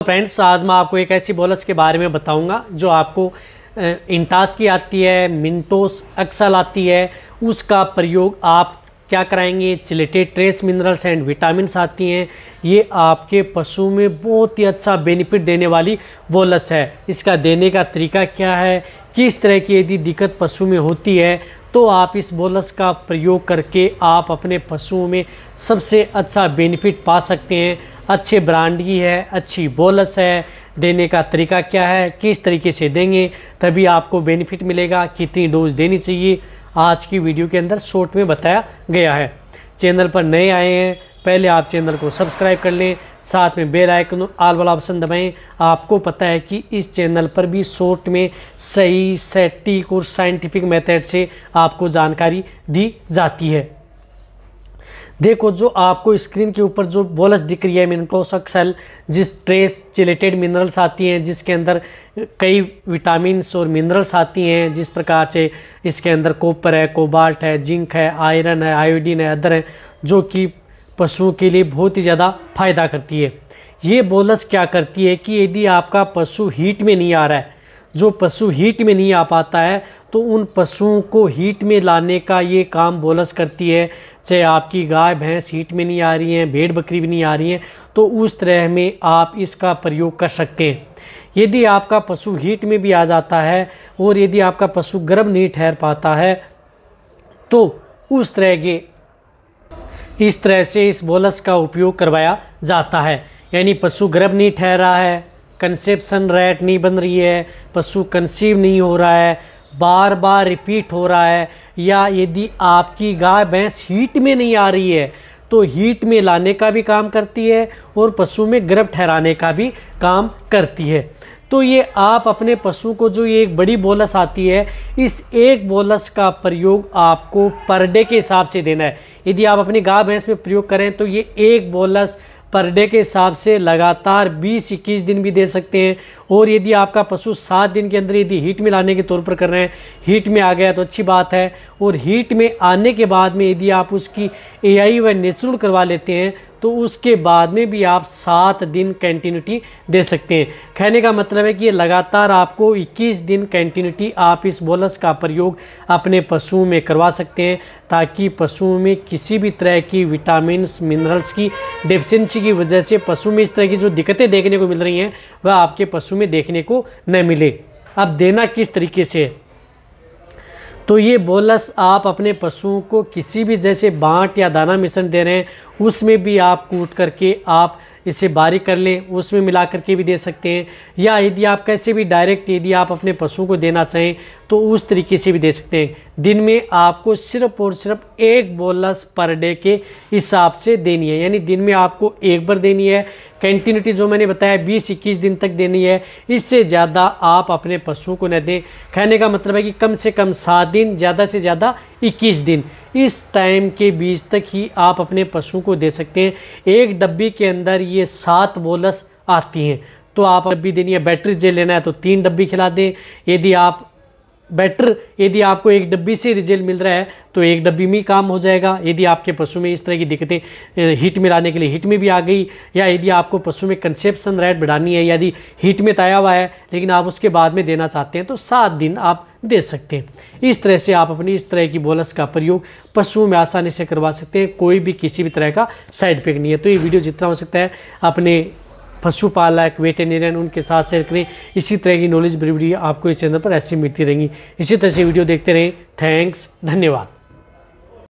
Friends, आज मैं आपको एक ऐसी बोलस के बारे में बताऊंगा जो आपको इंटास की आती है, मिंटोस एक्सल आती है। उसका प्रयोग आप क्या कराएंगे, chelated trace minerals and vitamins आती हैं। ये आपके पशु में बहुत ही अच्छा बेनिफिट देने वाली बोलस है। इसका देने का तरीका क्या है, किस तरह की यदि दिक्कत पशु में होती है तो आप इस बोलस का प्रयोग करके आप अपने पशुओं में सबसे अच्छा बेनिफिट पा सकते हैं। अच्छे ब्रांड की है, अच्छी बोलस है। देने का तरीका क्या है, किस तरीके से देंगे तभी आपको बेनिफिट मिलेगा, कितनी डोज देनी चाहिए, आज की वीडियो के अंदर शॉर्ट में बताया गया है। चैनल पर नए आए हैं, पहले आप चैनल को सब्सक्राइब कर लें, साथ में बेल आइकन ऑल वाला ऑप्शन दबाएं। आपको पता है कि इस चैनल पर भी शॉर्ट में सही, सटीक और साइंटिफिक मेथड से आपको जानकारी दी जाती है। देखो, जो आपको स्क्रीन के ऊपर जो बोलस दिख रही है मिनटोस एक्सल, जिस ट्रेस चिलेटेड मिनरल्स आती हैं, जिसके अंदर कई विटामिन्स और मिनरल्स आती हैं, जिस प्रकार से इसके अंदर कॉपर है, कोबाल्ट है, जिंक है, आयरन है, आयोडीन है, अदर है, जो कि पशुओं के लिए बहुत ही ज़्यादा फायदा करती है। ये बोलस क्या करती है कि यदि आपका पशु हीट में नहीं आ रहा है, जो पशु हीट में नहीं आ पाता है, तो उन पशुओं को हीट में लाने का ये काम बोलस करती है। चाहे आपकी गाय भैंस हीट में नहीं आ रही हैं, भेड़ बकरी भी नहीं आ रही हैं, तो उस तरह में आप इसका प्रयोग कर सकते हैं। यदि आपका पशु हीट में भी आ जाता है और यदि आपका पशु गर्म नहीं ठहर पाता है, तो उस तरह के इस तरह से इस बोलस का उपयोग करवाया जाता है। यानी पशु गर्भ नहीं ठहर रहा है, कंसेप्शन रेट नहीं बन रही है, पशु कंसीव नहीं हो रहा है, बार बार रिपीट हो रहा है, या यदि आपकी गाय भैंस हीट में नहीं आ रही है तो हीट में लाने का भी काम करती है और पशु में गर्भ ठहराने का भी काम करती है। तो ये आप अपने पशु को जो ये एक बड़ी बोलस आती है, इस एक बोलस का प्रयोग आपको पर डे के हिसाब से देना है। यदि आप अपनी गाय भैंस में प्रयोग करें तो ये एक बोलस पर डे के हिसाब से लगातार 20-21 दिन भी दे सकते हैं। और यदि आपका पशु 7 दिन के अंदर यदि हीट में लाने के तौर पर कर रहे हैं, हीट में आ गया तो अच्छी बात है, और हीट में आने के बाद में यदि आप उसकी एआई व नेचुरल करवा लेते हैं तो उसके बाद में भी आप 7 दिन कंटिन्यूटी दे सकते हैं। कहने का मतलब है कि ये लगातार आपको 21 दिन कंटिन्यूटी आप इस बोलस का प्रयोग अपने पशुओं में करवा सकते हैं, ताकि पशुओं में किसी भी तरह की विटामिन्स मिनरल्स की डेफिशिएंसी की वजह से पशु में इस तरह की जो दिक्कतें देखने को मिल रही हैं वह आपके पशु में देखने को न मिले। अब देना किस तरीके से है, तो ये बोलस आप अपने पशुओं को किसी भी, जैसे बांट या दाना मिश्रण दे रहे हैं, उसमें भी आप कूट करके आप इसे बारीक कर लें, उसमें मिला करके भी दे सकते हैं। या यदि आप कैसे भी डायरेक्ट यदि आप अपने पशुओं को देना चाहें तो उस तरीके से भी दे सकते हैं। दिन में आपको सिर्फ और सिर्फ एक बोलस पर डे के हिसाब से देनी है, यानी दिन में आपको एक बार देनी है। कंटिन्यूटी जो मैंने बताया 20-21 दिन तक देनी है, इससे ज़्यादा आप अपने पशुओं को न दें। कहने का मतलब है कि कम से कम 7 दिन, ज़्यादा से ज़्यादा 21 दिन, इस टाइम के बीच तक ही आप अपने पशुओं को दे सकते हैं। एक डब्बी के अंदर ये 7 बोलस आती हैं, तो आप डब्बी देनी है। बैटरी जेल लेना है तो 3 डब्बी खिला दें। यदि आपको एक डब्बी से रिजल्ट मिल रहा है तो एक डब्बी में ही काम हो जाएगा। यदि आपके पशु में इस तरह की दिक्कतें हीट में लाने के लिए हीट में भी आ गई, या यदि आपको पशु में कंसेप्शन रेट बढ़ानी है, यदि हीट में आया हुआ है लेकिन आप उसके बाद में देना चाहते हैं, तो 7 दिन आप दे सकते हैं। इस तरह से आप अपनी इस तरह की बोलस का प्रयोग पशुओं में आसानी से करवा सकते हैं। कोई भी किसी भी तरह का साइड इफेक्ट नहीं है। तो ये वीडियो जितना हो सकता है अपने पशुपालक, वेटेरियन, उनके साथ शेयर करें। इसी तरह की नॉलेज वीडियो आपको इस चैनल पर ऐसे मिलती रहेंगी। इसी तरह से वीडियो देखते रहें। थैंक्स, धन्यवाद।